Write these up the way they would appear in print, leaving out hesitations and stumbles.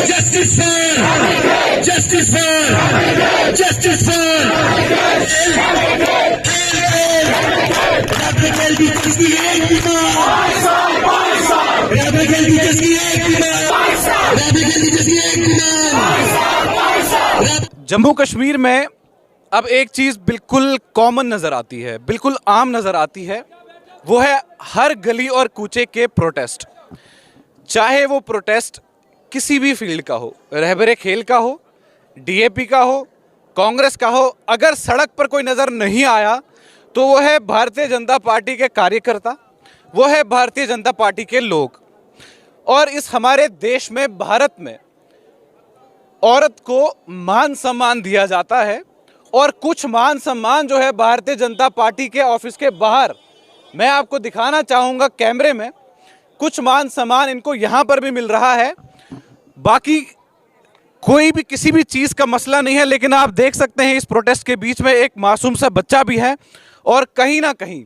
Justice for, justice for, justice for. Radical teachers की एक demand, radical teachers की एक डिमांड, radical teachers की एक डिमांड। जम्मू कश्मीर में अब एक चीज़ बिल्कुल कॉमन नज़र आती है, बिल्कुल आम नज़र आती है, वो है हर गली और कूचे के प्रोटेस्ट। चाहे वो प्रोटेस्ट किसी भी फील्ड का हो, रहबरे खेल का हो, डीएपी का हो, कांग्रेस का हो, अगर सड़क पर कोई नज़र नहीं आया तो वो है भारतीय जनता पार्टी के कार्यकर्ता, वो है भारतीय जनता पार्टी के लोग। और इस हमारे देश में, भारत में, औरत को मान सम्मान दिया जाता है और कुछ मान सम्मान जो है भारतीय जनता पार्टी के ऑफिस के बाहर, मैं आपको दिखाना चाहूँगा कैमरे में, कुछ मान सम्मान इनको यहाँ पर भी मिल रहा है। बाकी कोई भी किसी भी चीज़ का मसला नहीं है, लेकिन आप देख सकते हैं इस प्रोटेस्ट के बीच में एक मासूम सा बच्चा भी है और कहीं ना कहीं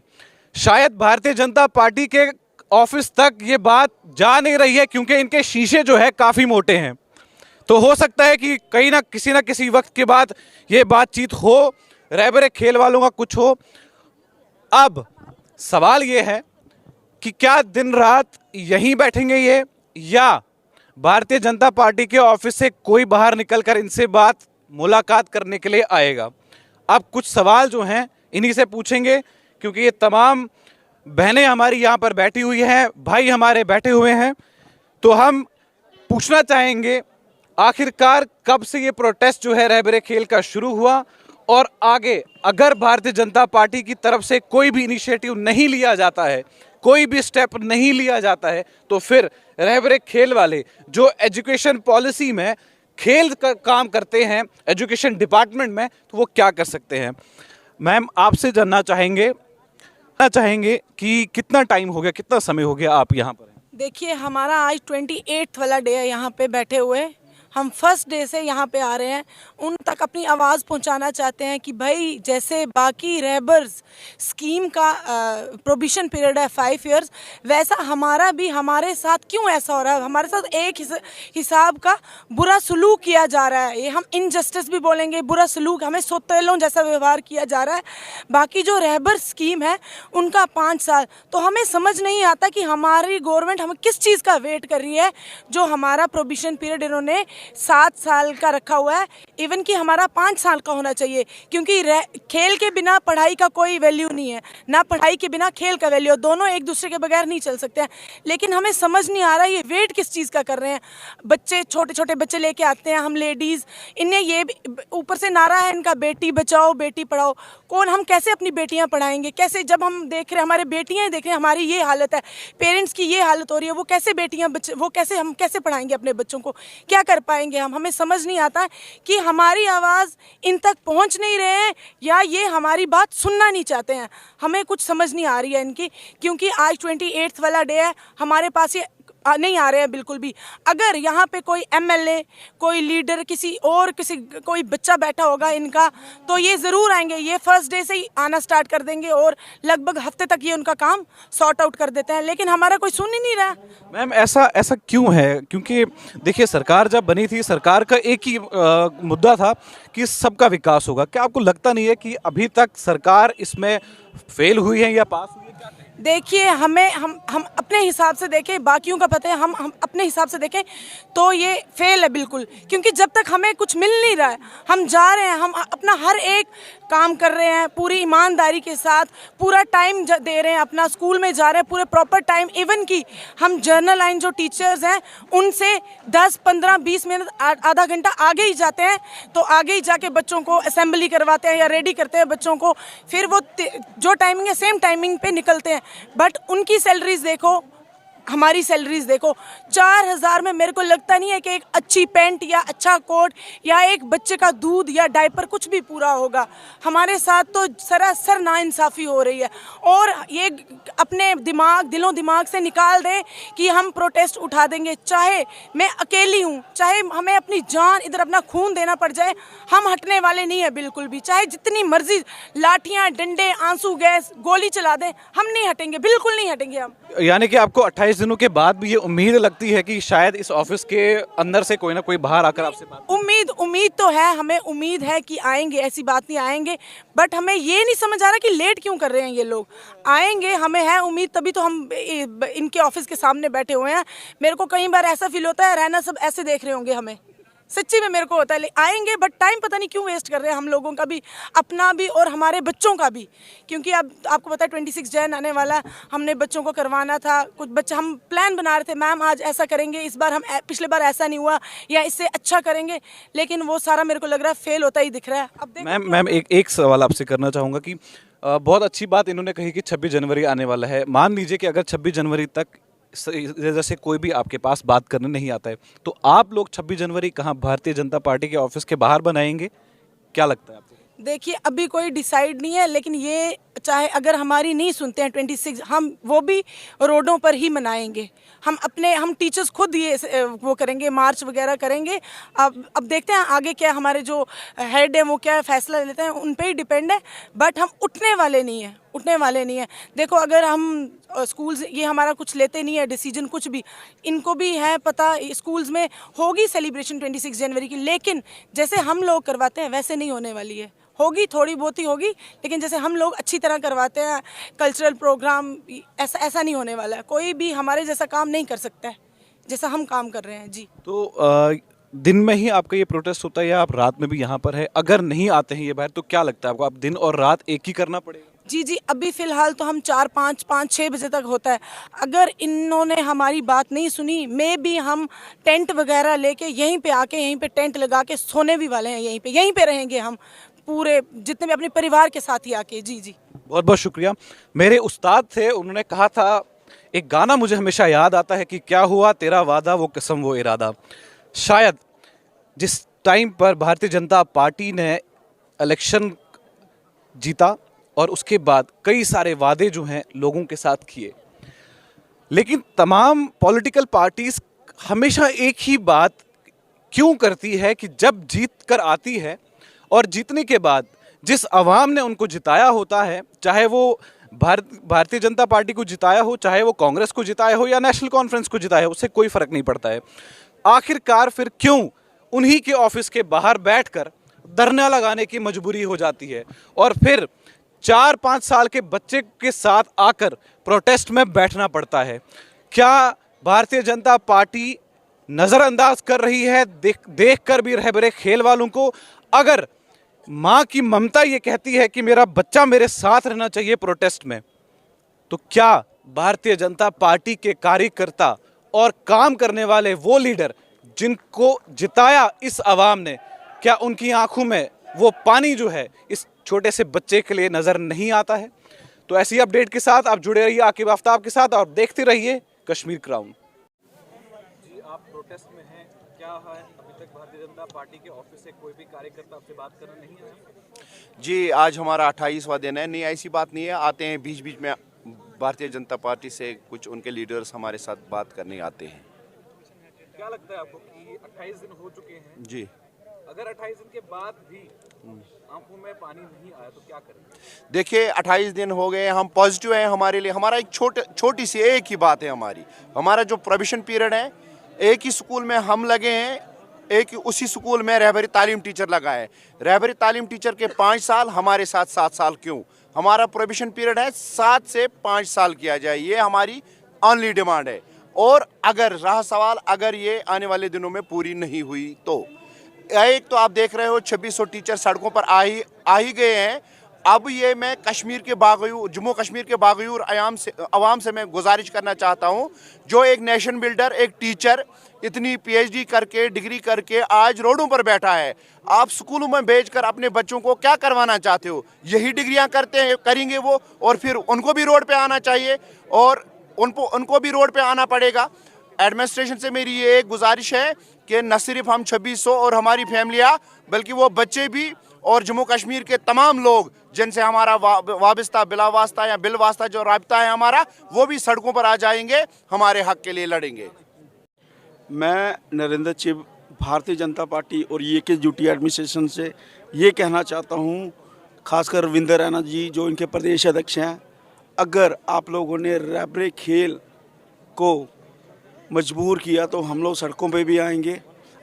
शायद भारतीय जनता पार्टी के ऑफिस तक ये बात जा नहीं रही है, क्योंकि इनके शीशे जो है काफ़ी मोटे हैं। तो हो सकता है कि कहीं ना किसी वक्त के बाद ये बातचीत हो, रहबरे खेल वालों का कुछ हो। अब सवाल ये है कि क्या दिन रात यहीं बैठेंगे ये, या भारतीय जनता पार्टी के ऑफिस से कोई बाहर निकलकर इनसे मुलाकात करने के लिए आएगा। अब कुछ सवाल जो हैं इन्हीं से पूछेंगे, क्योंकि ये तमाम बहनें हमारी यहाँ पर बैठी हुई हैं, भाई हमारे बैठे हुए हैं। तो हम पूछना चाहेंगे आखिरकार कब से ये प्रोटेस्ट जो है रहबरे खेल का शुरू हुआ, और आगे अगर भारतीय जनता पार्टी की तरफ से कोई भी इनिशिएटिव नहीं लिया जाता है, कोई भी स्टेप नहीं लिया जाता है, तो फिर रहबरे खेल वाले जो एजुकेशन पॉलिसी में खेल का काम करते हैं, एजुकेशन डिपार्टमेंट में, तो वो क्या कर सकते हैं। मैम, आपसे जानना चाहेंगे कि कितना टाइम हो गया, कितना समय हो गया आप यहाँ पर हैं? देखिए, हमारा आज 28 वाला डे है यहाँ पे बैठे हुए। हम फर्स्ट डे से यहाँ पे आ रहे हैं, उन तक अपनी आवाज़ पहुँचाना चाहते हैं कि भाई जैसे बाकी रहबर्स स्कीम का प्रोबिशन पीरियड है 5 इयर्स, वैसा हमारा भी, हमारे साथ क्यों ऐसा हो रहा है। हमारे साथ एक हिसाब का बुरा सलूक किया जा रहा है। ये हम इनजस्टिस भी बोलेंगे, बुरा सलूक, हमें सोतेलों जैसा व्यवहार किया जा रहा है। बाकी जो रहबर स्कीम है उनका 5 साल, तो हमें समझ नहीं आता कि हमारी गवर्नमेंट हमें किस चीज़ का वेट कर रही है। जो हमारा प्रोबिशन पीरियड इन्होंने 7 साल का रखा हुआ है, इवन कि हमारा 5 साल का होना चाहिए, क्योंकि खेल के बिना पढ़ाई का कोई वैल्यू नहीं है, ना पढ़ाई के बिना खेल का वैल्यू, दोनों एक दूसरे के बगैर नहीं चल सकते हैं। लेकिन हमें समझ नहीं आ रहा ये वेट किस चीज़ का कर रहे हैं। बच्चे, छोटे छोटे बच्चे लेके आते हैं, हम लेडीज़, इन्हें ये ऊपर से नारा है इनका बेटी बचाओ बेटी पढ़ाओ। कौन, हम कैसे अपनी बेटियां पढ़ाएंगे, कैसे, जब हम देख रहे हैं हमारे बेटियां देख रहे हैं हमारी ये हालत है, पेरेंट्स की ये हालत हो रही है, वो कैसे बेटियां बच्चे, वो कैसे, हम कैसे पढ़ाएंगे अपने बच्चों को, क्या कर पाएंगे हम। हमें समझ नहीं आता कि हमारी आवाज़ इन तक पहुंच नहीं रहे हैं, या ये हमारी बात सुनना नहीं चाहते हैं। हमें कुछ समझ नहीं आ रही है इनकी, क्योंकि आज 28 वाला डे है, हमारे पास ये नहीं आ रहे हैं बिल्कुल भी। अगर यहाँ पे कोई एमएलए, कोई लीडर, कोई बच्चा बैठा होगा इनका, तो ये ज़रूर आएंगे। ये फर्स्ट डे से ही आना स्टार्ट कर देंगे और लगभग हफ्ते तक ये उनका काम सॉर्ट आउट कर देते हैं, लेकिन हमारा कोई सुन ही नहीं रहा। मैम, ऐसा क्यों है? क्योंकि देखिए, सरकार जब बनी थी, सरकार का एक ही मुद्दा था कि सबका विकास होगा। क्या आपको लगता नहीं है कि अभी तक सरकार इसमें फेल हुई है या पास हुई है? देखिए, हम अपने हिसाब से देखें, बाकियों का पता है, हम अपने हिसाब से देखें तो ये फेल है बिल्कुल, क्योंकि जब तक हमें कुछ मिल नहीं रहा है, हम जा रहे हैं, हम अपना हर एक काम कर रहे हैं पूरी ईमानदारी के साथ, पूरा टाइम दे रहे हैं, अपना स्कूल में जा रहे हैं पूरे प्रॉपर टाइम। इवन कि हम जर्नल लाइन जो टीचर्स हैं उनसे 10, 15, 20 मिनट, आधा घंटा आगे ही जाते हैं, तो आगे ही जाके बच्चों को असेंबली करवाते हैं या रेडी करते हैं बच्चों को, फिर वो जो टाइमिंग है सेम टाइमिंग पे निकलते हैं। बट उनकी सैलरीज देखो, हमारी सैलरीज देखो, 4,000 में मेरे को लगता नहीं है कि एक अच्छी पैंट या अच्छा कोट या एक बच्चे का दूध या डायपर कुछ भी पूरा होगा। हमारे साथ तो सरासर नाइंसाफ़ी हो रही है। और ये अपने दिलों दिमाग से निकाल दें कि हम प्रोटेस्ट उठा देंगे, चाहे मैं अकेली हूँ, चाहे हमें अपनी जान इधर अपना खून देना पड़ जाए, हम हटने वाले नहीं है बिल्कुल भी। चाहे जितनी मर्जी लाठियाँ, डंडे, आंसू गैस, गोली चला दें, हम नहीं हटेंगे, बिल्कुल नहीं हटेंगे हम। यानी कि आपको 28 दिनों के बाद भी ये उम्मीद लगती है कि शायद इस ऑफिस के अंदर से कोई ना कोई बाहर आकर आपसे बात। उम्मीद तो है, हमें उम्मीद है कि आएंगे, ऐसी बात नहीं आएंगे, बट हमें ये नहीं समझ आ रहा कि लेट क्यों कर रहे हैं ये लोग। आएंगे, हमें है उम्मीद, तभी तो हम इनके ऑफिस के सामने बैठे हुए हैं। मेरे को कई बार ऐसा फील होता है रहना सब ऐसे देख रहे होंगे हमें, सच्ची में मेरे को होता है। आएंगे बट टाइम पता नहीं क्यों वेस्ट कर रहे हैं, हम लोगों का भी, अपना भी और हमारे बच्चों का भी। क्योंकि अब आपको पता है 26 जैन आने वाला है, हमने बच्चों को करवाना था कुछ। बच्चे हम प्लान बना रहे थे, मैम आज ऐसा करेंगे, इस बार हम, पिछले बार ऐसा नहीं हुआ या इससे अच्छा करेंगे, लेकिन वो सारा मेरे को लग रहा है फेल होता ही दिख रहा है। अब मैम एक सवाल आपसे करना चाहूँगा कि बहुत अच्छी बात इन्होंने कही कि 26 जनवरी आने वाला है। मान लीजिए कि अगर 26 जनवरी तक जैसे कोई भी आपके पास बात करने नहीं आता है, तो आप लोग 26 जनवरी कहाँ भारतीय जनता पार्टी के ऑफिस के बाहर बनाएंगे? क्या लगता है आपको? देखिए अभी कोई डिसाइड नहीं है, लेकिन ये चाहे अगर हमारी नहीं सुनते हैं 26, हम वो भी रोडों पर ही मनाएंगे। हम टीचर्स खुद ये वो करेंगे, मार्च वगैरह करेंगे। अब देखते हैं आगे क्या हमारे जो हेड है वो क्या फैसला लेते हैं, उन पे ही डिपेंड है। बट हम उठने वाले नहीं हैं। देखो अगर हम स्कूल्स, ये हमारा कुछ लेते नहीं है डिसीजन कुछ भी, इनको भी है पता स्कूल्स में होगी सेलिब्रेशन 26 जनवरी की, लेकिन जैसे हम लोग करवाते हैं वैसे नहीं होने वाली है। होगी, थोड़ी बहुत ही होगी, लेकिन जैसे हम लोग अच्छी तरह करवाते हैं कल्चरल प्रोग्राम, ऐसा नहीं होने वाला है। कोई भी हमारे जैसा काम नहीं कर सकता है जैसा हम काम कर रहे हैं जी। तो दिन में ही आपका ये प्रोटेस्ट होता है या आप रात में भी यहाँ पर है? अगर नहीं आते हैं ये बाहर तो क्या लगता है आपको, आप दिन और रात एक ही करना पड़ेगा? जी, अभी फ़िलहाल तो हम 4-5-6 बजे तक होता है। अगर इन्होंने हमारी बात नहीं सुनी, मे भी हम टेंट वगैरह लेके यहीं पे आके, यहीं पे टेंट लगा के सोने भी वाले हैं, यहीं पे रहेंगे हम पूरे, जितने भी अपने परिवार के साथ ही आके। जी। बहुत बहुत शुक्रिया। मेरे उस्ताद थे, उन्होंने कहा था, एक गाना मुझे हमेशा याद आता है कि क्या हुआ तेरा वादा वो कसम वो इरादा। शायद जिस टाइम पर भारतीय जनता पार्टी ने इलेक्शन जीता और उसके बाद कई सारे वादे जो हैं लोगों के साथ किए, लेकिन तमाम पॉलिटिकल पार्टीज हमेशा एक ही बात क्यों करती है कि जब जीत कर आती है और जीतने के बाद जिस आवाम ने उनको जिताया होता है, चाहे वो भारतीय जनता पार्टी को जिताया हो, चाहे वो कांग्रेस को जिताया हो या नेशनल कॉन्फ्रेंस को जिताया हो, उससे कोई फर्क नहीं पड़ता है। आखिरकार फिर क्यों उन्हीं के ऑफिस के बाहर बैठकर धरना लगाने की मजबूरी हो जाती है और फिर 4-5 साल के बच्चे के साथ आकर प्रोटेस्ट में बैठना पड़ता है? क्या भारतीय जनता पार्टी नज़रअंदाज कर रही है देखकर भी रहबरे खेल वालों को? अगर माँ की ममता ये कहती है कि मेरा बच्चा मेरे साथ रहना चाहिए प्रोटेस्ट में, तो क्या भारतीय जनता पार्टी के कार्यकर्ता और काम करने वाले वो लीडर जिनको जिताया इस आवाम ने, क्या उनकी आंखों में वो पानी जो है इस छोटे से बच्चे के लिए नज़र नहीं आता है? तो ऐसी अपडेट के साथ आप जुड़े रहिए आकिब आफ्ताब के साथ और देखते रहिए कश्मीर क्राउन। जी, आप प्रोटेस्ट में हैं, क्या है अभी तक भारतीय जनता पार्टी के ऑफिस से कोई भी कार्यकर्ता आपसे बात करना नहीं आया? जी, आज हमारा 28वां दिन है। नहीं, ऐसी बात नहीं है, आते हैं बीच बीच में भारतीय जनता पार्टी से कुछ उनके लीडर्स हमारे साथ बात करने आते हैं। क्या लगता है आपको कि 28 दिन हो चुके हैं जी, अगर 28 दिन के बाद भी आंखों में पानी नहीं आया तो क्या करेंगे? देखिए 28 दिन हो गए, हम पॉजिटिव हैं। हमारे लिए हमारा एक छोटी सी एक ही बात है, हमारा जो प्रोविजन पीरियड है, एक ही स्कूल में हम लगे हैं, एक उसी स्कूल में रहबरी तालीम टीचर लगा है। रहबरी तालीम टीचर के 5 साल, हमारे साथ 7 साल क्यों? हमारा प्रोविजन पीरियड है 7 से 5 साल किया जाए, ये हमारी ऑनली डिमांड है। और अगर रहा सवाल, अगर ये आने वाले दिनों में पूरी नहीं हुई तो एक तो आप देख रहे हो 2600 टीचर सड़कों पर आ ही गए हैं। अब ये मैं कश्मीर के बागयूर, जम्मू कश्मीर के बागयूर अवाम से मैं गुजारिश करना चाहता हूँ, जो एक नेशन बिल्डर, एक टीचर इतनी PhD करके, डिग्री करके आज रोडों पर बैठा है, आप स्कूलों में भेजकर अपने बच्चों को क्या करवाना चाहते हो? यही डिग्रियां करेंगे वो, और फिर उनको भी रोड पे आना चाहिए। और उनको भी रोड पे आना पड़ेगा। एडमिनिस्ट्रेशन से मेरी ये एक गुजारिश है कि न सिर्फ हम 2600 और हमारी फैमिलियाँ, बल्कि वो बच्चे भी और जम्मू कश्मीर के तमाम लोग जिनसे हमारा वाबस्ता बिला वास्ता या बिल वास्ता जो राब्ता है हमारा, वो भी सड़कों पर आ जाएंगे, हमारे हक के लिए लड़ेंगे। मैं नरेंद्र चिब भारतीय जनता पार्टी और YKUT एडमिनिस्ट्रेशन से ये कहना चाहता हूँ, खासकर रविंदर रैना जी जो इनके प्रदेश अध्यक्ष हैं, अगर आप लोगों ने रैबरे खेल को मजबूर किया तो हम लोग सड़कों पे भी आएंगे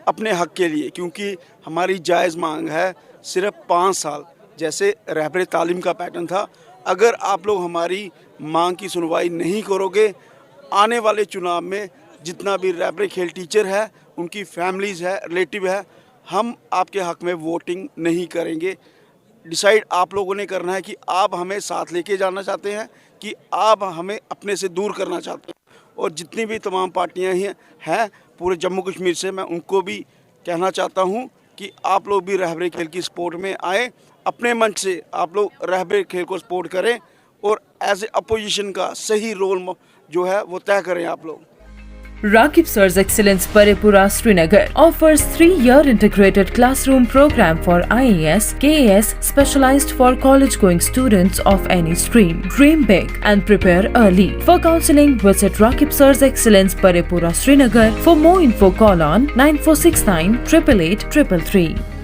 अपने हक के लिए, क्योंकि हमारी जायज़ मांग है सिर्फ 5 साल, जैसे रहबरे तालीम का पैटर्न था। अगर आप लोग हमारी मांग की सुनवाई नहीं करोगे, आने वाले चुनाव में जितना भी रहबरे खेल टीचर है, उनकी फैमिलीज़ है, रिलेटिव है, हम आपके हक में वोटिंग नहीं करेंगे। डिसाइड आप लोगों ने करना है कि आप हमें साथ लेके जाना चाहते हैं कि आप हमें अपने से दूर करना चाहते हैं। और जितनी भी तमाम पार्टियां हैं पूरे जम्मू कश्मीर से, मैं उनको भी कहना चाहता हूं कि आप लोग भी रहबरे खेल की सपोर्ट में आए, अपने मंच से आप लोग रहबरे खेल को सपोर्ट करें और एज ए अपोजिशन का सही रोल जो है वो तय करें आप लोग। Rakib Sir's Excellence Parepura Srinagar offers 3-year integrated classroom program for IAS, KAS specialized for college-going students of any stream. Dream big and prepare early. For counseling, visit Rakib Sir's Excellence Parepura Srinagar. For more info, call on 9469 888 333.